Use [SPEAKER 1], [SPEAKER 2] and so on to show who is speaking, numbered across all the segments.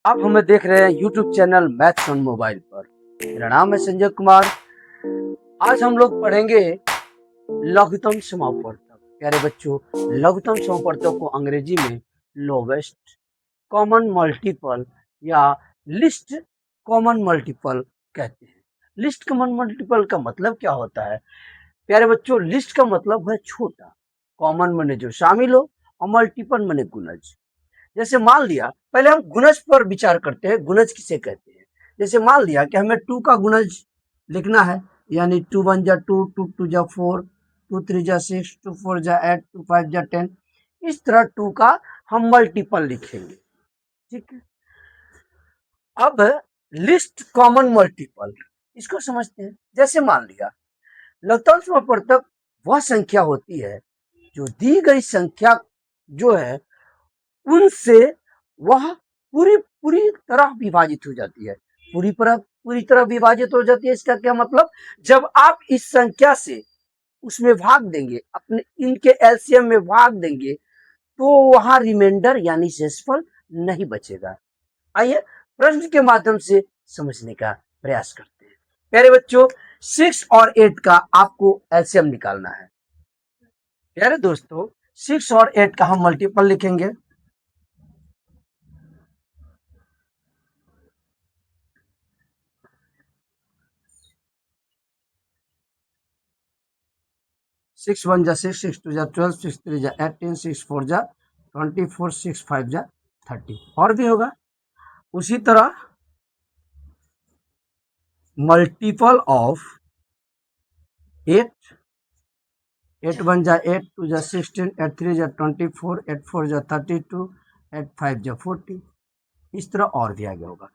[SPEAKER 1] आप हमें देख रहे हैं YouTube channel maths on mobile पर। मेरा नाम है संजय कुमार। आज हम लोग पढ़ेंगे लघुत्तम समापवर्तक। प्यारे बच्चों, लघुत्तम समापवर्तक को अंग्रेजी में लोवेस्ट कॉमन मल्टीपल या लिस्ट कॉमन मल्टीपल कहते हैं। लिस्ट कॉमन मल्टीपल का मतलब क्या होता है? प्यारे बच्चों, लिस्ट का मतलब है छोटा, कॉमन माने जो शामिल हो, और मल्टीपल माने गुणज। जैसे मान लिया, पहले हम गुणज पर विचार करते हैं। गुणज किसे कहते हैं? जैसे मान लिया कि हमें 2 का गुणज लिखना है, यानी 2 1 जा 2, 2 2 जा 4, 2 3 जा 6, 2 4 जा 8, 2 5 जा 10। इस तरह 2 का हम मल्टीपल लिखेंगे। ठीक है। अब लिस्ट कॉमन मल्टीपल, इसको समझते हैं। जैसे मान लिया, लघुत्तम समापवर्तक वह संख्या होती है जो दी गई संख्या जो है उनसे वह पूरी पूरी तरह विभाजित हो जाती है। पूरी तरह विभाजित हो जाती है। इसका क्या मतलब? जब आप इस संख्या से उसमें भाग देंगे, अपने इनके एलसीएम में भाग देंगे, तो वहां रिमाइंडर यानी शेषफल नहीं बचेगा। आइए प्रश्न के माध्यम से समझने का प्रयास करते हैं। प्यारे बच्चों, 6 और 8 का आपको एलसीएम निकालना है। प्यारे दोस्तों, 6 और 8 का हम मल्टीपल लिखेंगे। 6 1 जा 6, 6 2 जा 12, 6 3 जा 18, 6 4 जा 24, 6 5 जा 30। और भी होगा उसी तरह। मल्टीपल ऑफ 8, 8 1 जा 8, 2 जा 16, 8 3 जा 24, 8 4 जा 32, 8 5 जा 40। इस तरह और भी आगे होगा।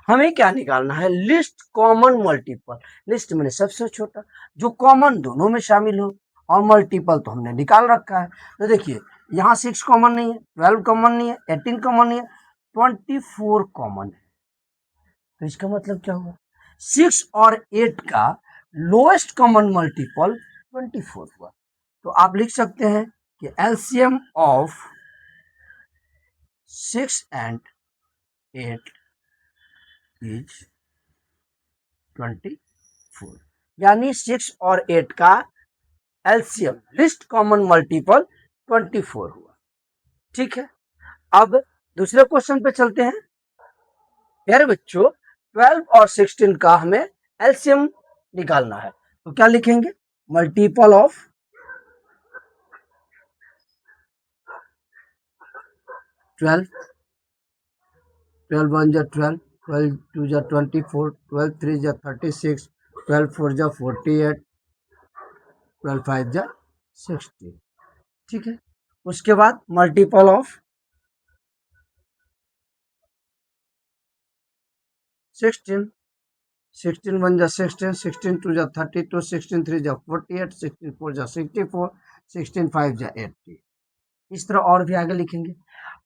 [SPEAKER 1] हमें क्या निकालना है? List common multiple. लिस्ट में सबसे छोटा जो कॉमन दोनों में शामिल हो, और मल्टीपल तो हमने निकाल रखा है। तो देखिए, यहाँ 6 कॉमन नहीं है, 12 कॉमन नहीं है, 18 कॉमन नहीं है, 24 कॉमन है। तो इसका मतलब क्या हुआ? 6 और 8 का लोएस्ट कॉमन मल्टीपल 24 हुआ। तो आप लिख सकते हैं कि एलसीएम ऑफ 6 एंड 8 इज 24, यानी 6 और 8 का एलसीएम लिस्ट कॉमन मल्टीपल 24 हुआ। ठीक है। अब दूसरे क्वेश्चन पे चलते हैं। यार बच्चों, 12 और 16 का हमें एलसीएम निकालना है। तो क्या लिखेंगे? मल्टीपल ऑफ 12, 12 1 जा 12, 12 2 जा 24, 12 3 जा 36, 12 4 जा 48, 12 5 जा 60। ठीक है। उसके बाद मल्टीपल ऑफ 16, 16 1 जा 16, 16 2 जा 32, 16 3 जा 48, 16 4 जा 64, 16 5 जा 80। इस तरह और भी आगे लिखेंगे।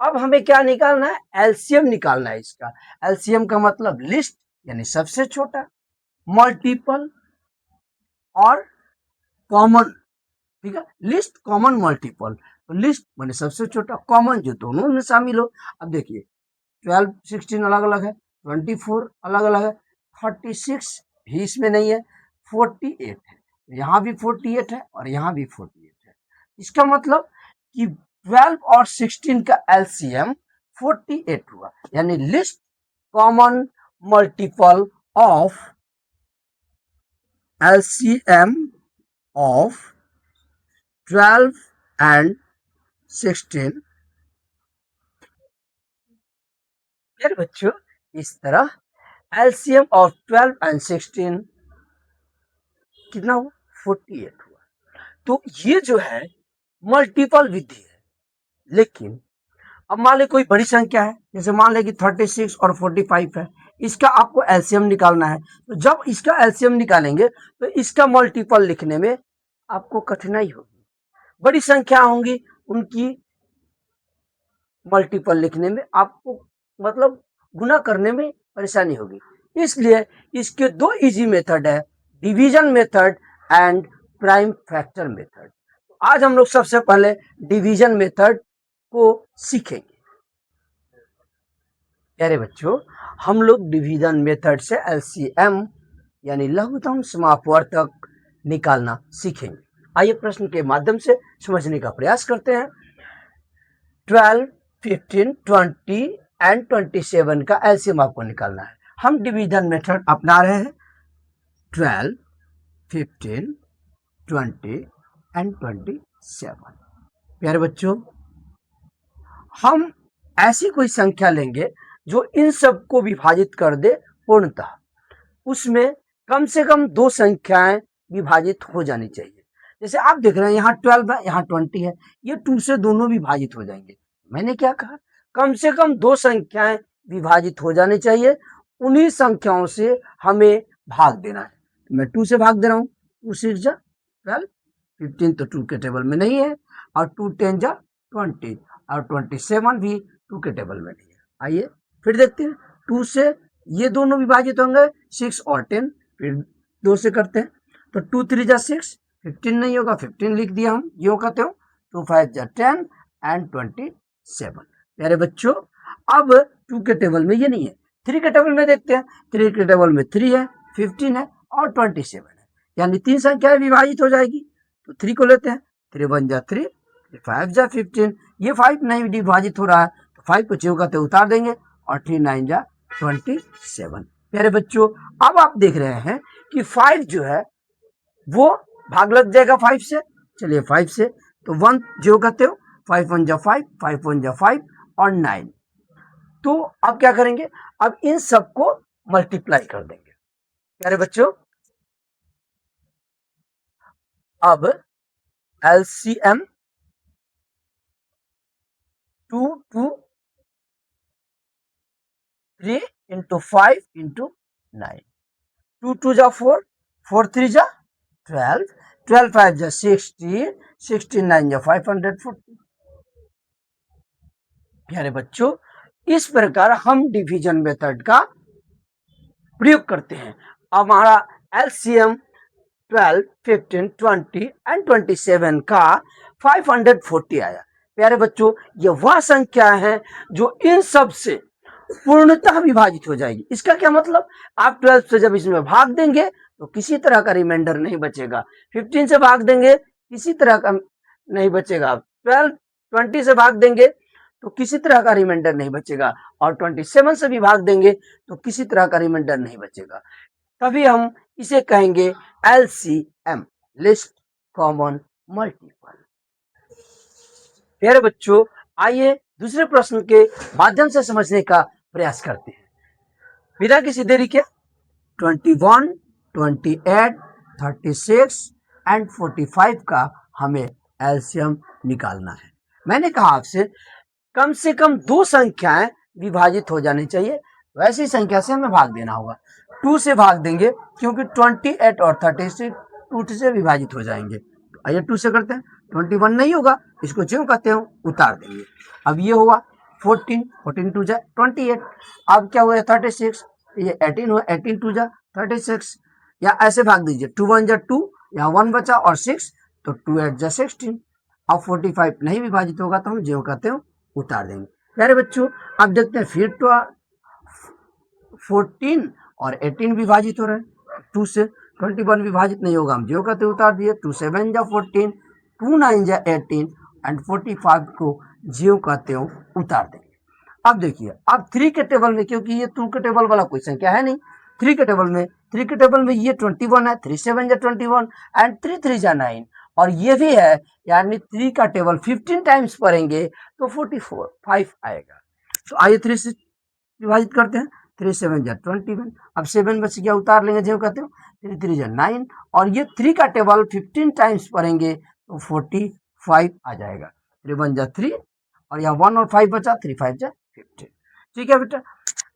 [SPEAKER 1] अब हमें क्या निकालना है? एलसीएम निकालना है इसका। एलसीएम का मतलब लिस्ट यानी सबसे छोटा, मल्टीपल और कॉमन। ठीक है। List common multiple. तो लिस्ट माने सबसे छोटा, कॉमन जो दोनों में शामिल हो। अब देखिए, 12 16 अलग अलग है, 24 अलग अलग है, 36 भी इसमें नहीं है, 48 है, यहाँ भी 48 है और यहाँ भी 48 है। इसका मतलब कि 12 और 16 का एलसीएम 48 हुआ, यानी list common multiple of LCM of 12 and 16। फिर बच्चों, इस तरह एलसीएम ऑफ 12 एंड 16 कितना हुआ? 48 हुआ। तो ये जो है मल्टीपल विधि है। लेकिन अब मान ले कोई बड़ी संख्या है, जैसे मान ले कि 36 और 45 है, इसका आपको एलसीएम निकालना है। तो जब इसका एलसीएम निकालेंगे तो इसका मल्टीपल लिखने में आपको कठिनाई होगी। बड़ी संख्या होंगी, उनकी मल्टीपल लिखने में आपको मतलब गुना करने में परेशानी होगी। इसलिए इसके दो इजी मेथड है, division method and prime factor method. आज हम लोग सबसे पहले डिवीजन मेथड को सीखेंगे। प्यारे बच्चों, हम लोग डिवीजन मेथड से एलसीएम यानी लघुत्तम समापवर्तक निकालना सीखेंगे। आइए प्रश्न के माध्यम से समझने का प्रयास करते हैं। 12, 15, 20 एंड 27 का एलसीएम आपको निकालना है। हम डिवीजन मेथड अपना रहे हैं। 12, 15, 20 एंड 27। प्यारे बच्चों, हम ऐसी कोई संख्या लेंगे जो इन सबको विभाजित कर दे पूर्णतः। उसमें कम से कम दो संख्याएं विभाजित हो जानी चाहिए। जैसे आप देख रहे हैं यहाँ 12 है, यहाँ 20 है, ये 2 से दोनों विभाजित हो जाएंगे। मैंने क्या कहा, कम से कम दो संख्याएं विभाजित हो जानी चाहिए। उन्हीं संख्याओं से हमें भाग देना है। मैं 2 से भाग दे रहा हूँ। 2 6 जा 12, 15 तो 2 के टेबल में नहीं है, और 2 10 जा 20, और 27 भी 2 के टेबल में नहीं है। आइए फिर देखते हैं। 2 से ये दोनों विभाजित होंगे, 6 और 10, फिर 2 से करते हैं तो 2 3 जा 6, 15 नहीं होगा, 15 लिख दिया हम, यो कहते हो। 2 5 जा 10 एंड 27। प्यारे बच्चों, अब 2 के टेबल में ये नहीं है, 3 के टेबल में देखते हैं। 3 के टेबल में 3 है, 15 है और 27 है, यानी 3 संख्याएं विभाजित हो जाएगी। तो 3 को लेते हैं। 3 1 जा 3, 5 जा 15, ये 5 नहीं विभाजित हो रहा है, तो 5 को ज्यों कहते उतार देंगे, और 3 9 जा 27। प्यारे बच्चों, अब आप देख रहे हैं कि 5 जो है वो भाग लग जाएगा 5 से। चलिए 5 से तो 1 जो कहते हो, 5 1 जा 5, 5 1 जा 5 और 9। तो अब क्या करेंगे, अब इन सबको मल्टीप्लाई कर देंगे। प्यारे बच्चों, अब एलसीएम 2 2 3 इंटू 5 इंटू 9। 2 2 जा 4, 4 3 जा 12, 12 5 जा 16, 16 9 जा 540। प्यारे बच्चों, इस प्रकार हम डिवीजन मेथड का प्रयोग करते हैं। अब हमारा एलसीएम 12, 15, 20 एंड 27 का 540 आया। प्यारे बच्चों, ये वह संख्या है जो इन सब से पूर्णतः विभाजित हो जाएगी। इसका क्या मतलब, आप 12 से जब इसमें भाग देंगे तो किसी तरह का रिमाइंडर नहीं बचेगा। 15 से भाग देंगे, किसी तरह का नहीं बचेगा। 12 20 से भाग देंगे तो किसी तरह का रिमाइंडर नहीं बचेगा, और 27 से भी भाग देंगे तो किसी तरह का रिमाइंडर नहीं बचेगा। तभी हम इसे कहेंगे एलसीएम, लिस्ट कॉमन मल्टीपल। प्यारे बच्चों, आइए दूसरे प्रश्न के माध्यम से समझने का प्रयास करते हैं। बिना किसी देरी के 21, 28, 36 एंड 45 का हमें एलसीएम निकालना है। मैंने कहा आपसे कम से कम दो संख्याएं विभाजित हो जानी चाहिए, वैसी संख्या से हमें भाग देना होगा। 2 से भाग देंगे क्योंकि 28 और 36 2 से विभाजित हो जाएंगे। आइए 2 से करते हैं। 21 नहीं होगा, इसको ज्यों कहते हो उतार देंगे। अब ये होगा 14, 14 2 जा 28। अब क्या हुआ 36, ये 18 हुआ, 18 2 जा 36। या ऐसे भाग दीजिए, 2 1 जा 2, यहाँ 1 बचा और 6, तो 2 8 जा 16। अब 45 नहीं विभाजित होगा तो हम ज्यों कहते हो उतार देंगे। प्यारे बच्चों, अब देखते हैं फिर 14 और 18 विभाजित हो रहे हैं। 2 से 21 विभाजित नहीं होगा, हम जो कहते उतार दिए। 2 7 जा 14, 2 9 जा 18 एंड 45 को ज्यों कहते हो उतार देंगे। अब देखिए, अब 3 के टेबल में, क्योंकि ये 2 के टेबल वाला कोई संख्या है नहीं, 3 के टेबल में ये 21 है, 3 7 जा 21 एंड 3 3 जा 9, और ये भी है, यानी 3 का टेबल 15 टाइम्स पढ़ेंगे तो 44 5 आएगा। तो आइए 3 से विभाजित करते हैं। 3 7 जा 21, अब 7 बच गया, उतार लेंगे जो कहते हो। 3 3 जा 9, और ये 3 का टेबल 15 टाइम्स पढ़ेंगे तो 45 आ जाएगा। 3 1 जा 3, और यहाँ 1 और 5 बचा, 3 5 जा 15। ठीक है बेटा,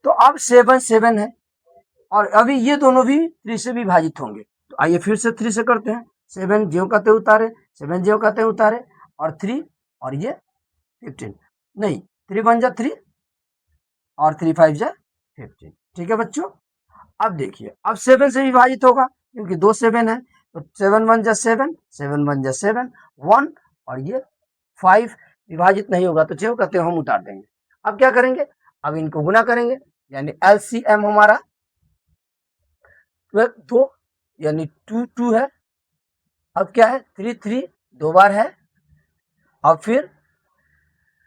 [SPEAKER 1] तो अब 7 7 है, और अभी ये दोनों भी 3 से विभाजित होंगे। तो आइए फिर से 3 से करते हैं। 7 ज्यों कहते उतारे, 7 ज्यों कहते उतारे, और 3 और ये 15 नहीं, 3 1 जा 3 और 3 5 जा 15। ठीक है बच्चों, अब देखिए, अब 7 से विभाजित होगा क्योंकि 2 7 है, तो 7 1 जा 7, 7 1 जा 7 1, और ये 5 विभाजित नहीं होगा तो जो कहते हो हम उतार देंगे। अब क्या करेंगे, अब इनको गुना करेंगे यानी LCM हमारा 2 यानी 2 2 है। अब क्या है 3 3 दो बार है। अब फिर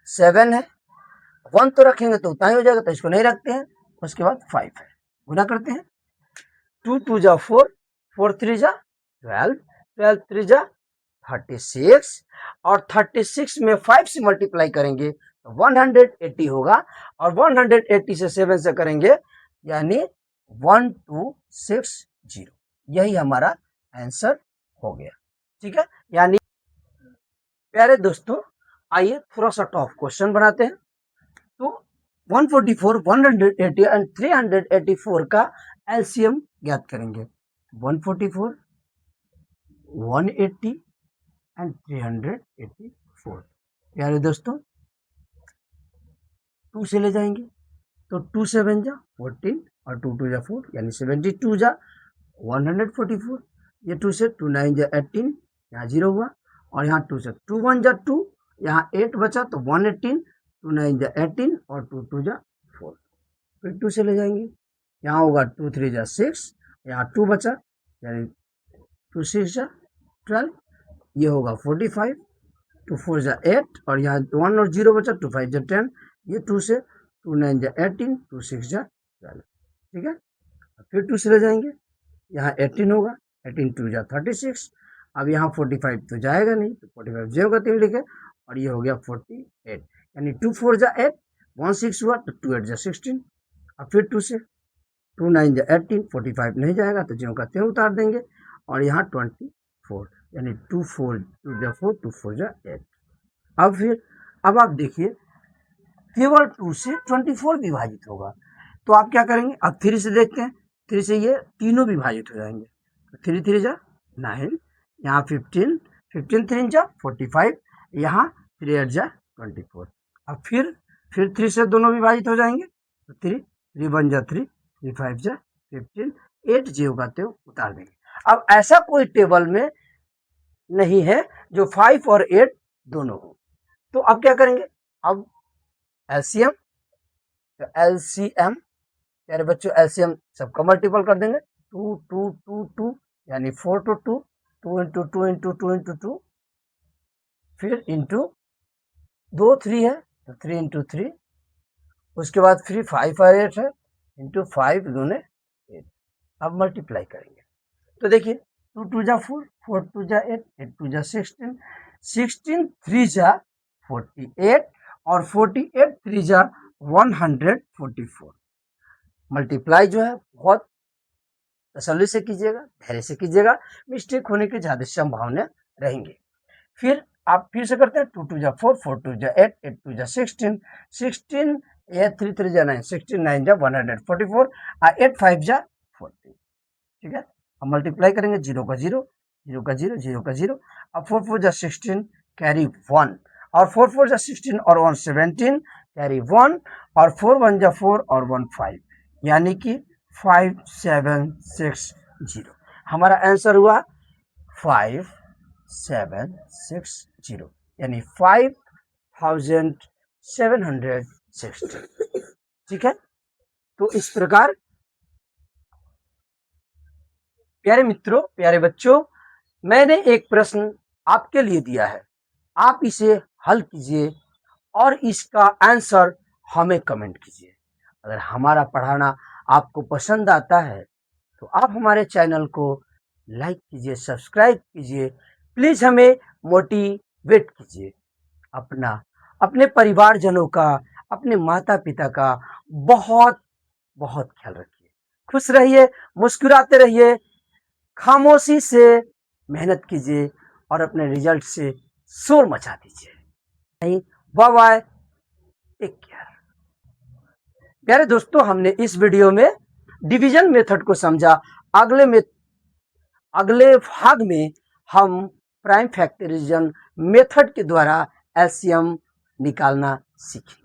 [SPEAKER 1] 7 है, 1 तो रखेंगे तो उतना ही हो जाएगा, तो इसको नहीं रखते हैं। उसके बाद 5 है, गुना करते हैं। 2 2 जा 4, 4 3 जा 12, 12 3 जा 36 और 36 में 5 से मल्टीप्लाई करेंगे तो 180 होगा और 180 से 7 से करेंगे यानी 1260। यही हमारा आंसर हो गया। ठीक है, यानी प्यारे दोस्तों आइए थोड़ा सा टफ क्वेश्चन बनाते हैं। तो 144, 180 एंड 384 का एलसीएम ज्ञात करेंगे। 144, 180 एंड 384। प्यारे दोस्तों 2 से ले जाएंगे तो 2 7 जा 14 और 2 2 जा 4 यानी 72 जा 144। ये 2 से 2 9 जा 18, यहाँ 0 हुआ और यहाँ 2 से 2 1 जा 2, यहाँ 8 बचा तो 118, 2 9 जा 18 और 2 2 जा 4। फिर 2 से ले जाएंगे, यहाँ होगा 2 3 जा 6, यहाँ 2 बचा यानी 2 6 जा 12, ये होगा 45, 2 4 जा 8 और यहाँ 1 और 0 बचा, 2 5 जा 10, ये 2 से 2 9 जा 18, 2 6 जा 12। ठीक है, फिर 2 से ले जाएंगे, यहाँ 18 होगा, 18 2 जा 36। अब यहाँ 45 तो जाएगा नहीं तो 45 0 का 3 लिखे और ये हो गया 48 यानी 2 4 जा 8, 1 6 हुआ तो 2 8 जा 16। अब फिर 2 से 2 9 जा 18, 45 नहीं जाएगा तो 0 का 3 उतार देंगे और यहाँ 24 यानी 2 4 2 जा 4, 2 4 जा 8। अब फिर अब आप देखिए केवल 2 से 24 विभाजित होगा तो आप क्या करेंगे। अब 3 से देखते हैं, 3 से ये तीनों विभाजित हो जाएंगे तो 3 3 जा 9, यहाँ 15, 15 3 जा 45, यहाँ 3 8 जा 24। अब फिर 3 से दोनों विभाजित हो जाएंगे तो 3 3 1 जा 3, 3 5 जा 15, 8 0 का 3 उतार देंगे। अब ऐसा कोई टेबल में नहीं है जो 5 और 8 दोनों हो, तो अब क्या करेंगे। अब एलसीएम, तो एलसीएम यानी बच्चों एलसीएम सबका मल्टीपल कर देंगे 2 2 2 2 यानी 4 to 2, 2 into 2 into 2 into 2, फिर इंटू 2 3 है तो 3 into 3, उसके बाद फिर 5 और 8 है इंटू 5 दूने 8। अब मल्टीप्लाई करेंगे तो देखिए 2 2 जा 4, 4 2 जा 8, 8 2 जा 16, 16 3 जा 48 और 48 3 जा 144। मल्टीप्लाई जो है बहुत तसल्ली से कीजिएगा, धैर्य से कीजिएगा, मिस्टेक होने की ज्यादा संभावना रहेंगे। फिर आप फिर से करते हैं 2 2 जा 4, 4 2 जा 8, 8 2 जा 16, 16 ये 3 3 जा 9, 16 9 जा 144 और 8 5 जा 40। ठीक है, अब मल्टीप्लाई करेंगे 0 का 0, 0 का 0, 0 का 0। अब 4 4 जा 16 कैरी 1 और 4 4 जा 16 और 1 17 कैरी 1 और 4 1 जा 4 और 1 5 यानी कि 5760। हमारा आंसर हुआ 5760 यानी 5760। ठीक है, तो इस प्रकार प्यारे मित्रों, प्यारे बच्चों, मैंने एक प्रश्न आपके लिए दिया है, आप इसे हल कीजिए और इसका आंसर हमें कमेंट कीजिए। अगर हमारा पढ़ाना आपको पसंद आता है तो आप हमारे चैनल को लाइक कीजिए, सब्सक्राइब कीजिए, प्लीज हमें मोटिवेट कीजिए। अपने परिवारजनों का, अपने माता पिता का बहुत बहुत ख्याल रखिए। खुश रहिए, मुस्कुराते रहिए, खामोशी से मेहनत कीजिए और अपने रिजल्ट से शोर मचा दीजिए। Bye bye, take care. प्यारे दोस्तों, हमने इस वीडियो में डिवीजन मेथड को समझा। अगले भाग में हम प्राइम फैक्टराइजेशन मेथड के द्वारा एलसीएम निकालना सीखेंगे।